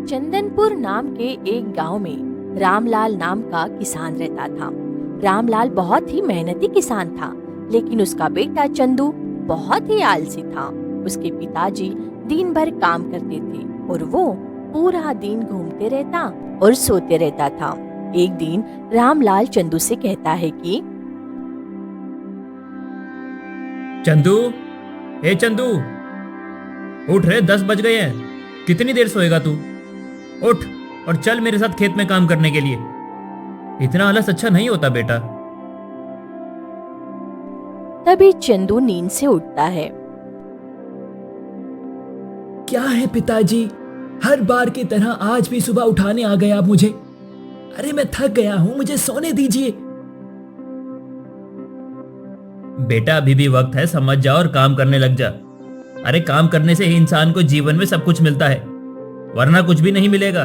चंदनपुर नाम के एक गांव में रामलाल नाम का किसान रहता था। रामलाल बहुत ही मेहनती किसान था, लेकिन उसका बेटा चंदू बहुत ही आलसी था। उसके पिताजी दिन भर काम करते थे और वो पूरा दिन घूमते रहता और सोते रहता था। एक दिन रामलाल चंदू से कहता है कि चंदू, हे चंदू, उठ रे, 10 बज गए हैं। कितनी देर सोएगा तू? उठ और चल मेरे साथ खेत में काम करने के लिए। इतना आलस अच्छा नहीं होता बेटा। तभी चंदू नींद से उठता है। क्या है पिताजी, हर बार की तरह आज भी सुबह उठाने आ गए आप मुझे। अरे मैं थक गया हूँ, मुझे सोने दीजिए। बेटा अभी भी वक्त है, समझ जा और काम करने लग जा। अरे काम करने से ही इंसान को जीवन में सब कुछ मिलता है, वरना कुछ भी नहीं मिलेगा।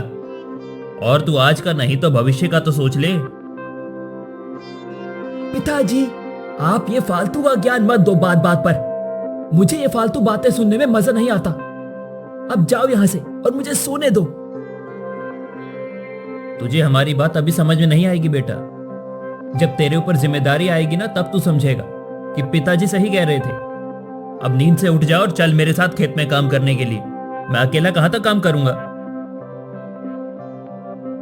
और तू आज का नहीं तो भविष्य का तो सोच ले। पिताजी, आप ये फालतू का ज्ञान मत दो बात बात पर। मुझे ये फालतू बातें सुनने में मजा नहीं आता। अब जाओ यहाँ से और मुझे सोने दो। तुझे हमारी बात अभी समझ में नहीं आएगी बेटा। जब तेरे ऊपर जिम्मेदारी आएगी ना, तब तू समझेगा कि पिताजी सही कह रहे थे। अब नींद से उठ जा और चल मेरे साथ खेत में काम करने के लिए। मैं अकेला कहां तक काम करूंगा।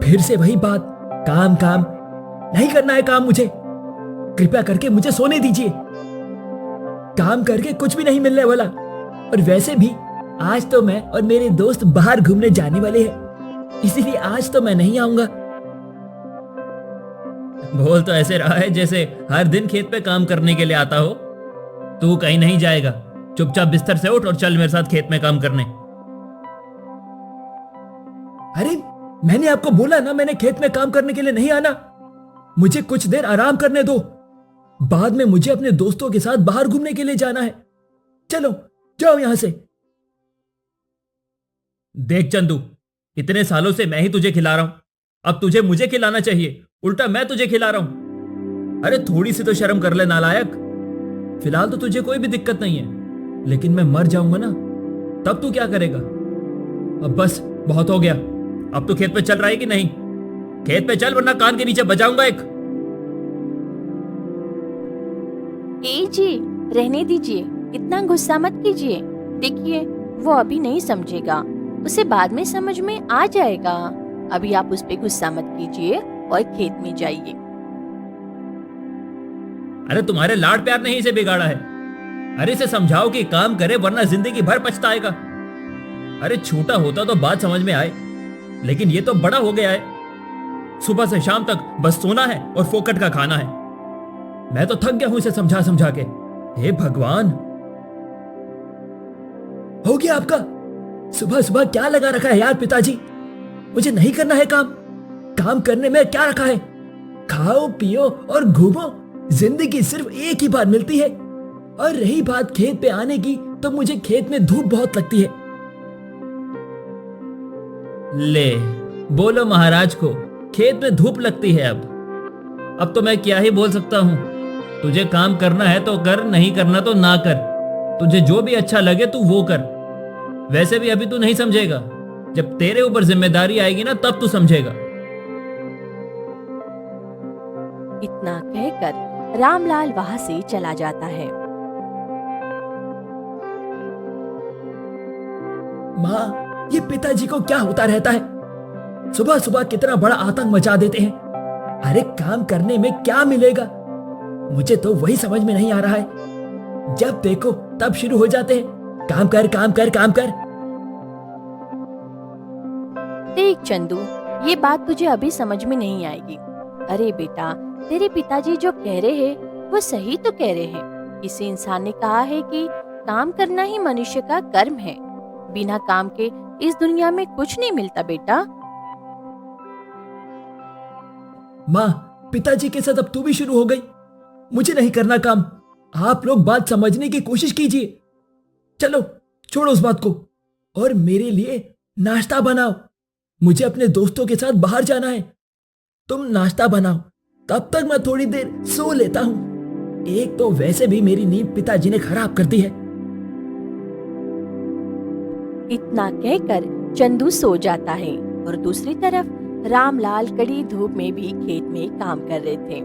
फिर से वही बात, काम काम। नहीं करना है काम मुझे। कृपया करके मुझे सोने दीजिए। काम करके कुछ भी नहीं मिलने वाला। और वैसे भी आज तो मैं और मेरे दोस्त बाहर घूमने जाने वाले हैं, इसीलिए आज तो मैं नहीं आऊंगा। बोल तो ऐसे रहा है जैसे हर दिन खेत पे काम करने के लिए आता हो। तू कहीं नहीं जाएगा। चुपचाप बिस्तर से उठ और चल मेरे साथ खेत में काम करने। अरे मैंने आपको बोला ना, मैंने खेत में काम करने के लिए नहीं आना। मुझे कुछ देर आराम करने दो। बाद में मुझे अपने दोस्तों के साथ बाहर घूमने के लिए जाना है। चलो जाओ यहां से। देख चंदू, इतने सालों से मैं ही तुझे खिला रहा हूं। अब तुझे मुझे खिलाना चाहिए, उल्टा मैं तुझे खिला रहा हूं। अरे थोड़ी सी तो शर्म कर ले नालायक। फिलहाल तो तुझे कोई भी दिक्कत नहीं है, लेकिन मैं मर जाऊंगा ना, तब तू क्या करेगा? अब बस बहुत हो गया। अब तू खेत पे चल रहा है कि नहीं? खेत पे चल, वरना कान के नीचे बजाऊंगा एक। ए जी, रहने दीजिए, इतना गुस्सा मत कीजिए। देखिए वो अभी नहीं समझेगा, उसे बाद में समझ में आ जाएगा। अभी आप उस पे गुस्सा मत कीजिए और खेत में जाइए। अरे तुम्हारे लाड प्यार ने ही इसे बिगाड़ा है। अरे इसे समझाओ कि काम करे, वरना जिंदगी भर पछताएगा। अरे छोटा होता तो बात समझ में आए, लेकिन ये तो बड़ा हो गया है। सुबह से शाम तक बस सोना है और फोकट का खाना है। मैं तो थक गया हूं इसे समझा समझा के। हे भगवान। हो गया आपका? सुबह सुबह क्या लगा रखा है यार पिताजी? मुझे नहीं करना है काम। काम करने में क्या रखा है? खाओ पियो और घूमो। जिंदगी सिर्फ एक ही बार मिलती है। और रही बात खेत पे आने की, तो मुझे खेत में धूप बहुत लगती है। ले बोलो महाराज को, खेत में धूप लगती है। अब तो मैं क्या ही बोल सकता हूं। तुझे काम करना है तो कर, नहीं करना तो ना कर। तुझे जो भी अच्छा लगे तू वो कर। वैसे भी अभी तू नहीं समझेगा। जब तेरे ऊपर जिम्मेदारी आएगी ना, तब तू समझेगा। इतना कहकर रामलाल वहां से चला जाता है। माँ, ये पिताजी को क्या होता रहता है? सुबह सुबह कितना बड़ा आतंक मचा देते हैं। अरे काम करने में क्या मिलेगा? मुझे तो वही समझ में नहीं आ रहा है। जब देखो तब शुरू हो जाते हैं, काम कर काम कर काम कर। देख चंदू, ये बात तुझे अभी समझ में नहीं आएगी। अरे बेटा, तेरे पिताजी जो कह रहे हैं वो सही तो कह रहे हैं। किसी इंसान ने कहा है कि काम करना ही मनुष्य का कर्म है। बिना काम के इस दुनिया में कुछ नहीं मिलता बेटा। माँ, पिताजी के साथ अब तू भी शुरू हो गई। मुझे नहीं करना काम। आप लोग बात समझने की कोशिश कीजिए। चलो छोड़ो उस बात को और मेरे लिए नाश्ता बनाओ। मुझे अपने दोस्तों के साथ बाहर जाना है। तुम नाश्ता बनाओ, तब तक मैं थोड़ी देर सो लेता हूं। एक तो वैसे भी मेरी नींद पिताजी ने खराब कर दी है। इतना कहकर चंदू सो जाता है। और दूसरी तरफ रामलाल कड़ी धूप में भी खेत में काम कर रहे थे।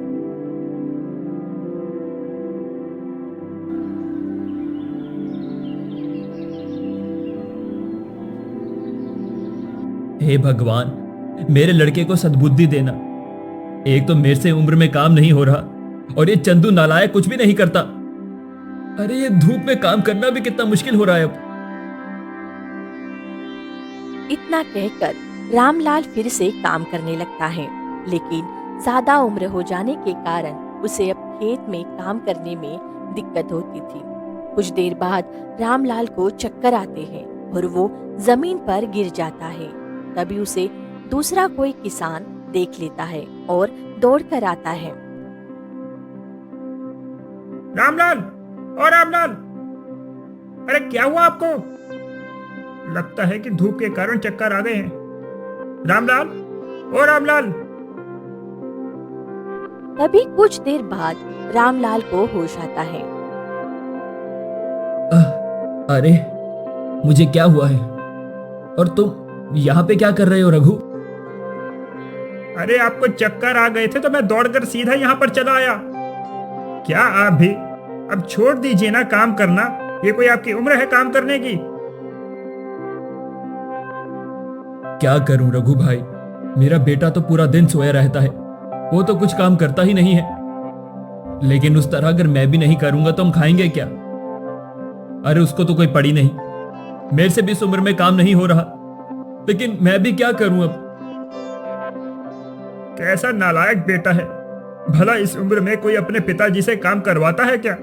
हे भगवान, मेरे लड़के को सद्बुद्धि देना। एक तो मेरे से उम्र में काम नहीं हो रहा और ये चंदू नालायक कुछ भी नहीं करता। अरे ये धूप में काम करना भी कितना मुश्किल हो रहा है अब। इतना कहकर रामलाल फिर से काम करने लगता है, लेकिन ज्यादा उम्र हो जाने के कारण उसे अब खेत में काम करने में दिक्कत होती थी। कुछ देर बाद रामलाल को चक्कर आते हैं और वो जमीन पर गिर जाता है। तभी उसे दूसरा कोई किसान देख लेता है और दौड़ कर आता है। रामलाल, और रामलाल, अरे क्या हुआ आपको? लगता है कि धूप के कारण चक्कर आ गए हैं। रामलाल, ओ रामलाल। तभी कुछ देर बाद रामलाल को होश आता है। अरे मुझे क्या हुआ है? और तुम यहाँ पे क्या कर रहे हो रघु? अरे आपको चक्कर आ गए थे तो मैं दौड़कर सीधा यहाँ पर चला आया। क्या आप भी अब छोड़ दीजिए ना काम करना। ये कोई आपकी उम्र है काम करने की? क्या करूं रघु भाई, मेरा बेटा तो पूरा दिन सोया रहता है, वो तो कुछ काम करता ही नहीं है। लेकिन उस तरह अगर मैं भी नहीं करूंगा तो हम खाएंगे क्या? अरे उसको तो कोई पड़ी नहीं, मेरे से भी इस उम्र में काम नहीं हो रहा, लेकिन मैं भी क्या करूं अब। कैसा नालायक बेटा है। भला इस उम्र में कोई अपने पिताजी से काम करवाता है क्या?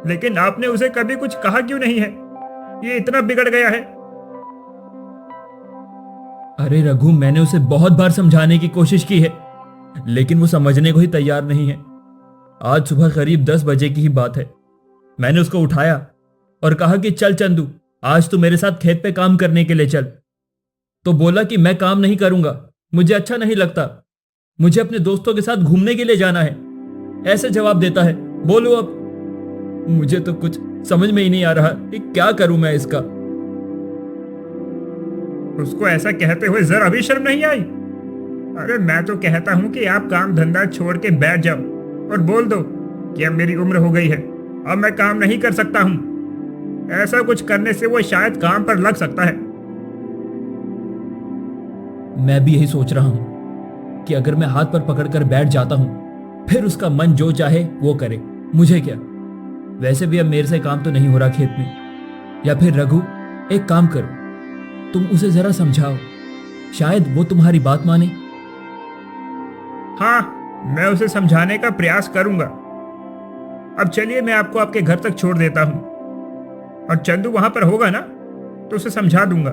लेकिन आपने उसे कभी कुछ कहा क्यों नहीं है? ये इतना बिगड़ गया है। अरे रघु, मैंने उसे बहुत बार समझाने की कोशिश की है, लेकिन वो समझने को ही तैयार नहीं है। आज सुबह करीब 10 बजे की ही बात है। मैंने उसको उठाया और कहा कि चल चंदू, आज तू मेरे साथ खेत पे काम करने के लिए चल। तो बोला कि मैं काम नहीं करूंगा, मुझे अच्छा नहीं लगता, मुझे अपने दोस्तों के साथ घूमने के लिए जाना है। ऐसे जवाब देता है। बोलो अब, मुझे तो कुछ समझ में ही नहीं आ रहा कि क्या करूं मैं इसका। उसको ऐसा कहते हुए जरा भी शर्म नहीं आई? अरे मैं तो कहता हूं कि आप काम धंधा छोड़ के बैठ जाओ और बोल दो कि अब मेरी उम्र हो गई है, अब मैं काम नहीं कर सकता हूं। ऐसा कुछ करने से वो शायद काम पर लग सकता है। मैं भी यही सोच रहा हूं कि अगर मैं हाथ पर पकड़कर बैठ जाता हूं, फिर उसका मन जो चाहे वो करे, मुझे क्या। वैसे भी अब मेरे से काम तो नहीं हो रहा खेत में। या फिर रघु, एक काम करो, तुम उसे जरा समझाओ, शायद वो तुम्हारी बात माने। हाँ, मैं उसे समझाने का प्रयास करूंगा। अब चलिए, मैं आपको आपके घर तक छोड़ देता हूं और चंदू वहां पर होगा ना तो उसे समझा दूंगा।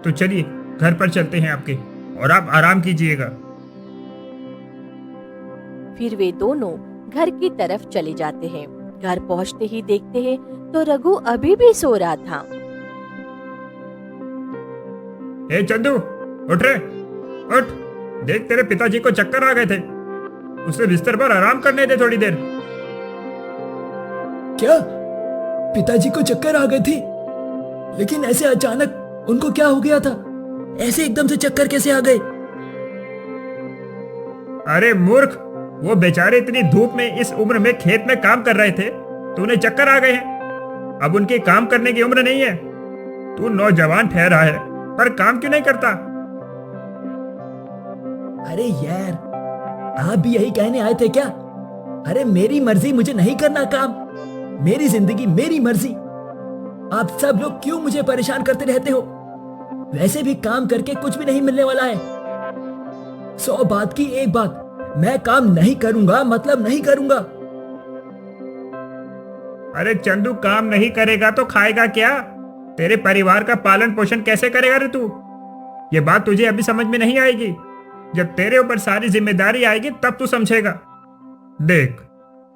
तो चलिए घर पर चलते हैं आपके, और आप आराम कीजिएगा। फिर वे दोनों घर की तरफ चले जाते हैं। घर पहुंचते ही देखते हैं तो रघु अभी भी सो रहा था। ए चंदू, उठ रे, उठ। देख, तेरे पिताजी को चक्कर आ गए थे, उसे बिस्तर पर आराम करने दे थोड़ी देर। क्या पिताजी को चक्कर आ गए थे? लेकिन ऐसे अचानक उनको क्या हो गया था? ऐसे एकदम से चक्कर कैसे आ गए? अरे मूर्ख, वो बेचारे इतनी धूप में इस उम्र में खेत में काम कर रहे थे तो उन्हें चक्कर आ गए हैं। अब उनकी काम करने की उम्र नहीं है। तू नौजवान ठहरा है पर काम क्यों नहीं करता? अरे यार, आप भी यही कहने आए थे क्या? अरे मेरी मर्जी, मुझे नहीं करना काम, मेरी जिंदगी मेरी मर्जी। आप सब लोग क्यों मुझे परेशान करते रहते हो? वैसे भी काम करके कुछ भी नहीं मिलने वाला है। 100 बात की एक बात, मैं काम नहीं करूंगा मतलब नहीं करूंगा। अरे चंदू, काम नहीं करेगा तो खाएगा क्या? तेरे परिवार का पालन पोषण कैसे करेगा रे तू? ये बात तुझे अभी समझ में नहीं आएगी। जब तेरे ऊपर सारी जिम्मेदारी आएगी तब तू समझेगा। देख,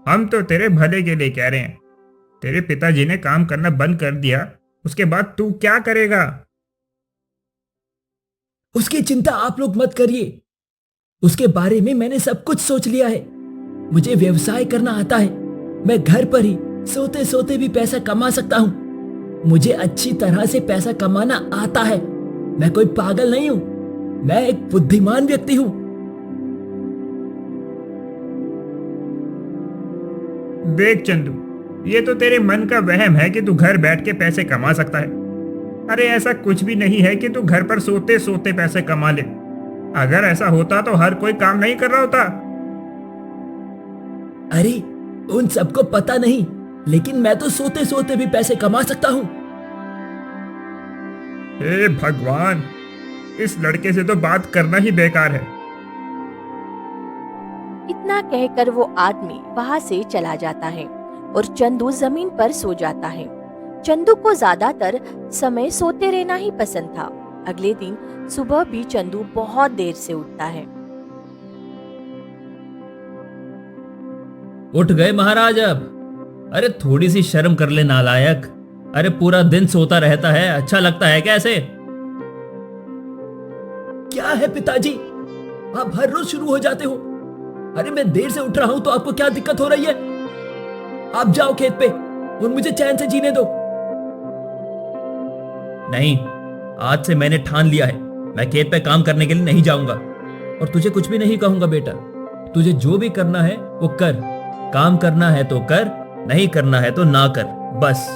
हम तो तेरे भले के लिए कह रहे हैं। तेरे पिताजी ने काम करना बंद कर दिया, उसके बाद तू क्या करेगा? उसकी चिंता आप लोग मत करिए, उसके बारे में मैंने सब कुछ सोच लिया है। मुझे व्यवसाय करना आता है, मैं घर पर ही सोते सोते भी पैसा कमा सकता हूं। मुझे अच्छी तरह से पैसा कमाना आता है। मैं कोई पागल नहीं हूं, मैं एक बुद्धिमान व्यक्ति हूं। देख चंदू, ये तो तेरे मन का वहम है कि तू घर बैठ के पैसे कमा सकता है। अरे ऐसा कुछ भी नहीं है कि तू घर पर सोते सोते पैसे कमा ले। अगर ऐसा होता तो हर कोई काम नहीं कर रहा होता। अरे उन सबको पता नहीं, लेकिन मैं तो सोते सोते भी पैसे कमा सकता हूं। हे भगवान, इस लड़के से तो बात करना ही बेकार है। इतना कहकर वो आदमी वहां से चला जाता है और चंदू जमीन पर सो जाता है। चंदू को ज्यादातर समय सोते रहना ही पसंद था। अगले दिन सुबह भी चंदू बहुत देर से उठता है। उठ गए महाराज अब? अरे थोड़ी सी शर्म कर ले नालायक। अरे पूरा दिन सोता रहता है, अच्छा लगता है क्या ऐसे? क्या है पिताजी, आप हर रोज शुरू हो जाते हो। अरे मैं देर से उठ रहा हूं तो आपको क्या दिक्कत हो रही है? आप जाओ खेत पे और मुझे चैन से जीने दो। नहीं, आज से मैंने ठान लिया है, मैं खेत पे काम करने के लिए नहीं जाऊंगा। और तुझे कुछ भी नहीं कहूंगा बेटा। तुझे जो भी करना है वो कर। काम करना है तो कर, नहीं करना है तो ना कर, बस।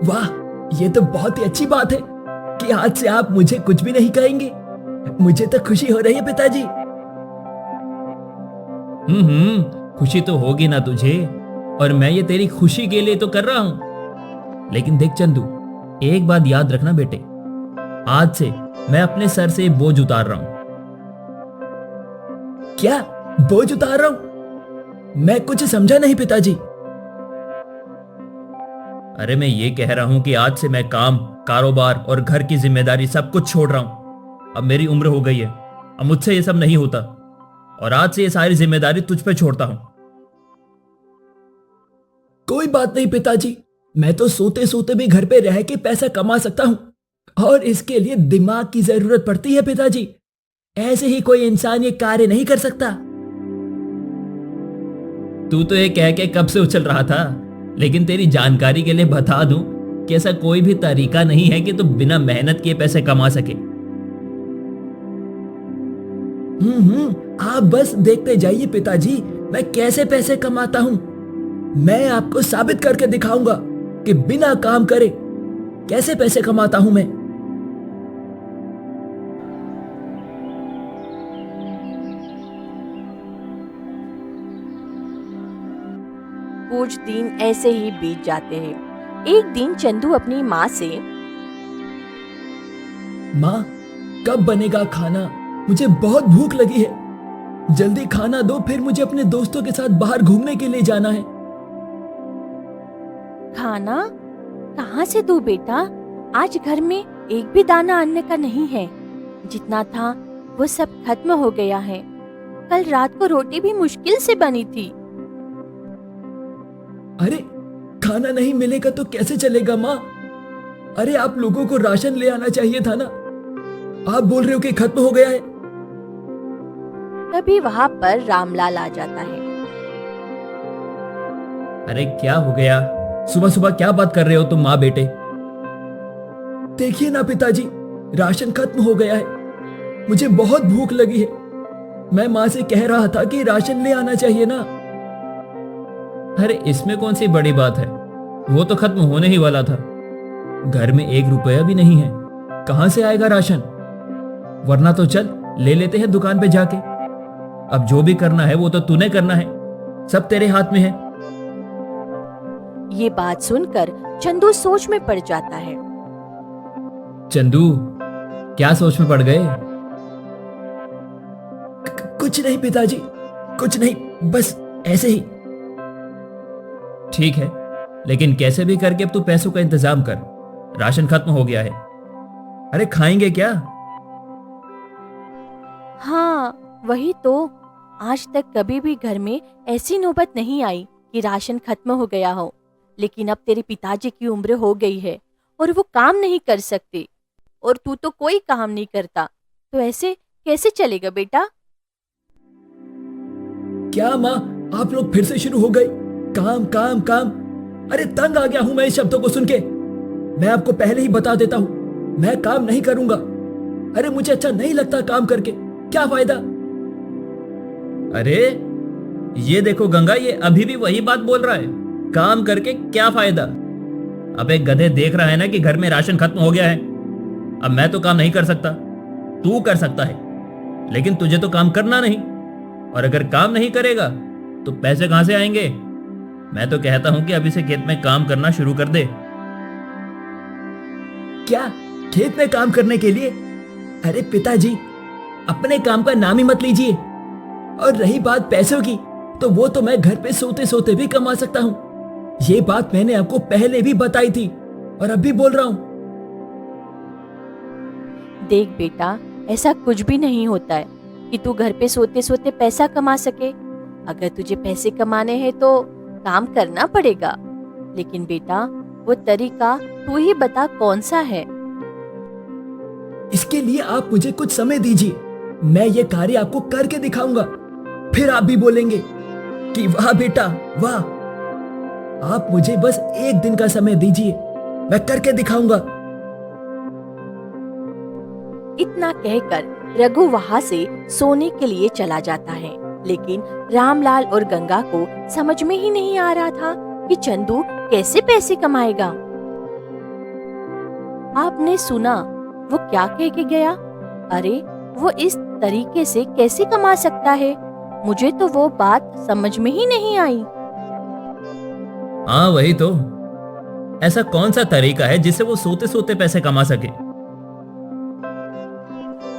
वाह, ये तो बहुत ही अच्छी बात है कि आज से आप मुझे कुछ भी नहीं कहेंगे। मुझे तो खुशी हो रही है पिताजी। खुशी तो होगी ना तुझे, और मैं ये तेरी खुशी के लिए तो कर रहा हूं। लेकिन देख चंदू, एक बात याद रखना बेटे, आज से मैं अपने सर से बोझ उतार रहा हूं। क्या बोझ उतार रहा हूं? मैं कुछ समझा नहीं पिताजी। अरे मैं ये कह रहा हूं कि आज से मैं काम, कारोबार और घर की जिम्मेदारी सब कुछ छोड़ रहा हूं। अब मेरी उम्र हो गई है, अब मुझसे ये सब नहीं होता, और आज से ये सारी जिम्मेदारी तुझ पे छोड़ता हूं। कोई बात नहीं पिताजी, मैं तो सोते सोते भी घर पे रह के पैसा कमा सकता हूं, और इसके लिए दिमाग की जरूरत पड़ती है पिताजी। ऐसे ही कोई इंसान ये कार्य नहीं कर सकता। तू तो ये कह के कब से उछल रहा था, लेकिन तेरी जानकारी के लिए बता दूं कि ऐसा कोई भी तरीका नहीं है कि तू बिना मेहनत किए पैसे कमा सके। आप बस देखते जाइए पिताजी, मैं कैसे पैसे कमाता हूं। मैं आपको साबित करके दिखाऊंगा कि बिना काम करे कैसे पैसे कमाता हूं मैं। कुछ दिन ऐसे ही बीत जाते हैं। एक दिन चंदू अपनी माँ से, माँ, कब बनेगा खाना? मुझे बहुत भूख लगी है, जल्दी खाना दो, फिर मुझे अपने दोस्तों के साथ बाहर घूमने के लिए जाना है। खाना कहाँ से दूं बेटा? आज घर में एक भी दाना अन्न का नहीं है। जितना था वो सब खत्म हो गया है। कल रात को रोटी भी मुश्किल से बनी थी। अरे खाना नहीं मिलेगा तो कैसे चलेगा माँ? अरे आप लोगों को राशन ले आना चाहिए था ना। आप बोल रहे हो कि खत्म हो गया है। तभी वहाँ पर रामलाल आ जाता है। अरे क्या हो गया? सुबह सुबह क्या बात कर रहे हो तुम माँ बेटे? देखिए ना पिताजी, राशन खत्म हो गया है। मुझे बहुत भूख लगी है। मैं माँ से कह रहा था कि राशन ले आना चाहिए ना। अरे इसमें कौन सी बड़ी बात है, वो तो खत्म होने ही वाला था। घर में 1 रुपया भी नहीं है, कहां से आएगा राशन? वरना तो चल ले लेते हैं दुकान पे जाके। अब जो भी करना है वो तो तूने करना है, सब तेरे हाथ में है। ये बात सुनकर चंदू सोच में पड़ जाता है। चंदू, क्या सोच में पड़ गए? कुछ नहीं पिताजी, कुछ नहीं, बस ऐसे ही। ठीक है, लेकिन कैसे भी करके अब तू पैसों का इंतजाम कर। राशन खत्म हो गया है। अरे खाएंगे क्या? हाँ वही तो, आज तक कभी भी घर में ऐसी नौबत नहीं आई कि राशन खत्म हो गया हो। लेकिन अब तेरे पिताजी की उम्र हो गई है और वो काम नहीं कर सकते, और तू तो कोई काम नहीं करता, तो ऐसे कैसे चलेगा बेटा? क्या माँ, आप लोग फिर से शुरू हो गए? काम काम काम। अरे तंग आ गया हूं मैं इस शब्दों को सुन के। मैं आपको पहले ही बता देता हूं, मैं काम नहीं करूंगा। अरे मुझे अच्छा नहीं लगता काम करके, क्या फायदा। अरे ये देखो गंगा, ये अभी भी वही बात बोल रहा है, काम करके क्या फायदा। अब एक गधे देख रहा है ना कि घर में राशन खत्म हो गया है। अब मैं तो काम नहीं कर सकता, तू कर सकता है, लेकिन तुझे तो काम करना नहीं। और अगर काम नहीं करेगा तो पैसे कहां से आएंगे। मैं तो कहता हूं कि अभी से खेत में काम करना शुरू कर दे। क्या खेत में काम करने के लिए? अरे पिताजी, अपने काम का नाम ही मत लीजिए। और रही बात पैसों की, तो वो तो मैं घर पे सोते सोते भी कमा सकता हूँ। ये बात मैंने आपको पहले भी बताई थी और अब भी बोल रहा हूँ। देख बेटा, ऐसा कुछ भी नहीं होता है कि तू घर पे सोते सोते पैसा कमा सके। अगर तुझे पैसे कमाने हैं तो काम करना पड़ेगा। लेकिन बेटा, वो तरीका तू ही बता कौन सा है। इसके लिए आप मुझे कुछ समय दीजिए, मैं ये कार्य आपको करके दिखाऊंगा। फिर आप भी बोलेंगे कि वाह बेटा वाह। आप मुझे बस एक दिन का समय दीजिए, मैं करके दिखाऊंगा। इतना कहकर रघु वहां से सोने के लिए चला जाता है। लेकिन रामलाल और गंगा को समझ में ही नहीं आ रहा था कि चंदू कैसे पैसे कमाएगा। आपने सुना वो क्या कह के गया? अरे वो इस तरीके से कैसे कमा सकता है? मुझे तो वो बात समझ में ही नहीं आई। हाँ वही तो, ऐसा कौन सा तरीका है जिससे वो सोते सोते पैसे कमा सके।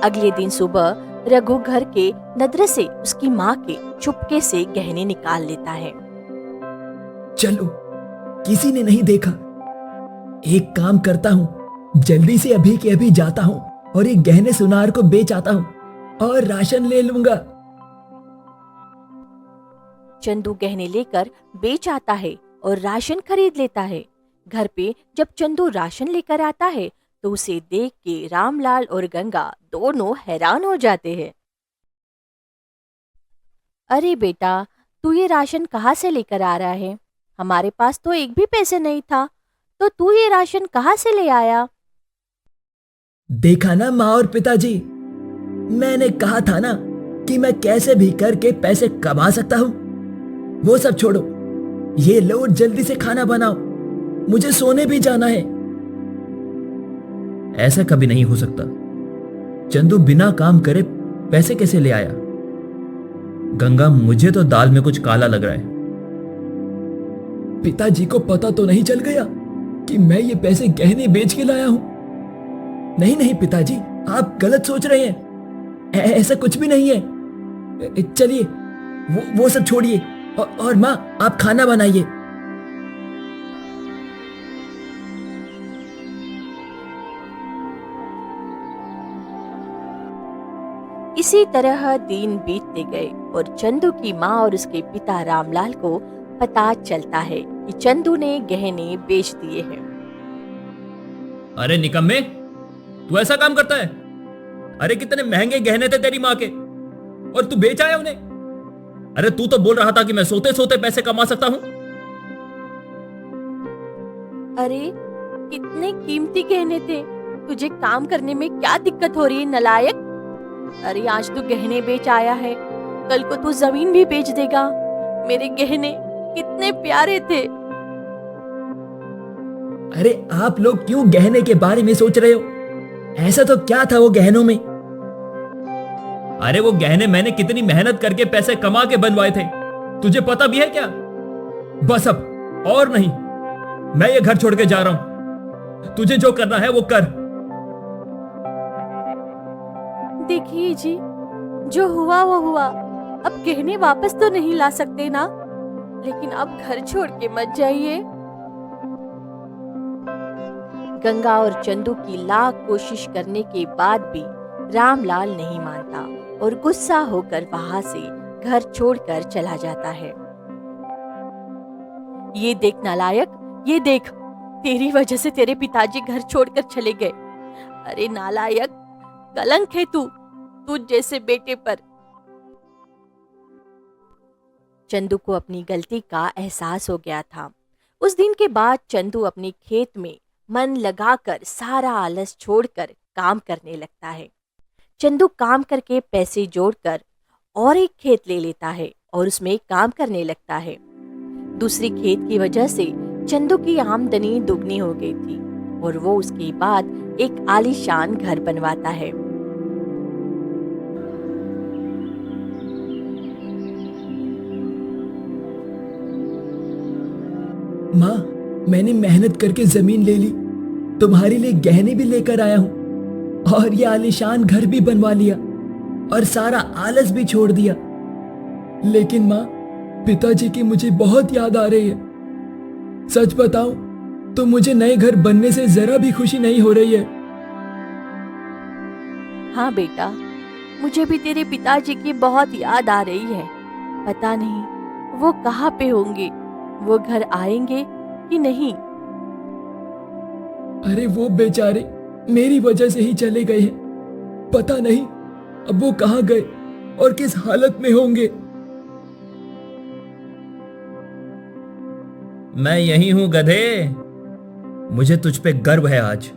अगले दिन सुबह रघु घर के नदरे से उसकी माँ के चुपके से गहने निकाल लेता है। चलो, किसी ने नहीं देखा। एक काम करता हूँ, जल्दी से अभी के अभी जाता हूँ और एक गहने सुनार को बेच आता हूँ और राशन ले लूंगा। चंदू गहने लेकर बेच आता है और राशन खरीद लेता है। घर पे जब चंदू राशन लेकर आता है तो उसे देख के रामलाल और गंगा दोनों हैरान हो जाते हैं। अरे बेटा, तू ये राशन कहाँ से लेकर आ रहा है? हमारे पास तो एक भी पैसे नहीं था, तो तू ये राशन कहाँ से ले आया? देखा ना माँ और पिताजी, मैंने कहा था ना कि मैं कैसे भी करके पैसे कमा सकता हूँ। वो सब छोड़ो, ये लो और जल्दी से खाना बनाओ, मुझे सोने भी जाना है। ऐसा कभी नहीं हो सकता। चंदू बिना काम करे पैसे कैसे ले आया? गंगा, मुझे तो दाल में कुछ काला लग रहा है। पिताजी को पता तो नहीं चल गया कि मैं ये पैसे गहने बेच के लाया हूं? नहीं नहीं पिताजी, आप गलत सोच रहे हैं। ऐसा कुछ भी नहीं है। चलिए वो सब छोड़िए और माँ, आप खाना बनाइए। इसी तरह दिन बीतते गए और चंदू की माँ और उसके पिता रामलाल को पता चलता है कि चंदू ने गहने बेच दिए हैं। अरे निकम्मे, तू ऐसा काम करता है? अरे कितने महंगे गहने थे तेरी माँ के और तू बेच आया उन्हें। अरे तू तो बोल रहा था कि मैं सोते सोते पैसे कमा सकता हूं। अरे कितने कीमती गहने थे, तुझे काम करने में क्या दिक्कत हो रही है नालायक? अरे आज तू गहने बेच आया है, कल को तू जमीन भी बेच देगा। मेरे गहने कितने प्यारे थे। अरे आप लोग क्यों गहने के बारे में सोच रहे हो? ऐसा तो क्या था वो गहनों में? अरे वो गहने मैंने कितनी मेहनत करके पैसे कमा के बनवाए थे, तुझे पता भी है क्या? बस अब और नहीं, मैं ये घर छोड़ के जा रहा हूं। तुझे जो करना है वो कर। देखिए जी, जो हुआ वो हुआ। अब गहने वापस तो नहीं ला सकते ना, लेकिन अब घर छोड़ के मत जाइए। गंगा और चंदू की लाख कोशिश करने के बाद भी रामलाल नहीं मानता और गुस्सा होकर वहां से घर छोड़कर चला जाता है। ये देख नालायक, ये देख, तेरी वजह से तेरे पिताजी घर छोड़कर चले गए। अरे नालायक, कलंक है तू तुझ जैसे बेटे पर। चंदू को अपनी गलती का एहसास हो गया था। उस दिन के बाद चंदू अपने खेत में मन लगाकर सारा आलस छोड़कर काम करने लगता है। चंदू काम करके पैसे जोड़कर और एक खेत ले लेता है और उसमें काम करने लगता है। दूसरी खेत की वजह से चंदू की आमदनी दुगनी हो गई थी और वो उसके बाद एक आलीशान घर बनवाता है। माँ, मैंने मेहनत करके जमीन ले ली, तुम्हारे लिए गहने भी लेकर आया हूँ और ये आलीशान घर भी बनवा लिया और सारा आलस भी छोड़ दिया। लेकिन माँ, पिताजी की मुझे बहुत याद आ रही है। सच बताऊं तो मुझे नए घर बनने से जरा भी खुशी नहीं हो रही है। हाँ बेटा, मुझे भी तेरे पिताजी की बहुत याद आ रही है। पता नहीं वो कहाँ पे होंगे, वो घर आएंगे कि नहीं। अरे वो बेचारे मेरी वजह से ही चले गए हैं। पता नहीं अब वो कहाँ गए और किस हालत में होंगे। मैं यही हूं गधे, मुझे तुझ पे गर्व है आज।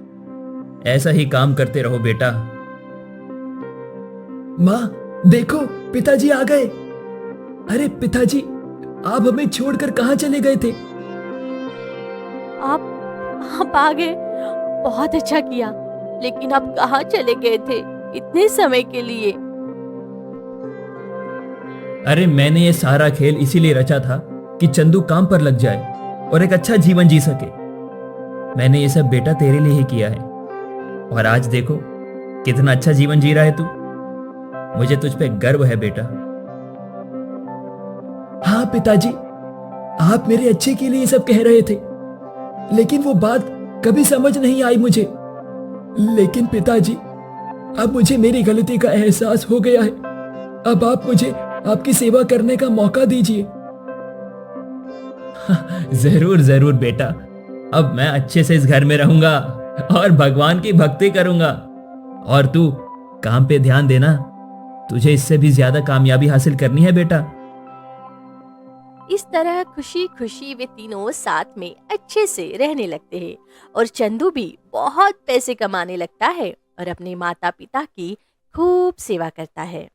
ऐसा ही काम करते रहो बेटा। माँ देखो, पिताजी आ गए। अरे पिताजी, आप हमें छोड़कर कहाँ चले गए थे? आप आ गए, बहुत अच्छा किया। लेकिन आप कहाँ चले गए थे इतने समय के लिए? अरे मैंने ये सारा खेल इसीलिए रचा था कि चंदू काम पर लग जाए और एक अच्छा जीवन जी सके। मैंने ये सब बेटा तेरे लिए ही किया है और आज देखो कितना अच्छा जीवन जी रहा है तू। मुझे तुझ पे गर्व है बेटा। हाँ पिताजी, आप मेरे अच्छे के लिए ये सब कह रहे थे, लेकिन वो बात कभी समझ नहीं आई मुझे। लेकिन पिताजी, अब मुझे मेरी गलती का एहसास हो गया है। अब आप मुझे आपकी सेवा करने का मौका दीजिए। जरूर जरूर बेटा, अब मैं अच्छे से इस घर में रहूंगा और भगवान की भक्ति करूंगा। और तू काम पे ध्यान देना, तुझे इससे भी ज्यादा कामयाबी हासिल करनी है बेटा। इस तरह खुशी खुशी वे तीनों साथ में अच्छे से रहने लगते हैं और चंदू भी बहुत पैसे कमाने लगता है और अपने माता पिता की खूब सेवा करता है।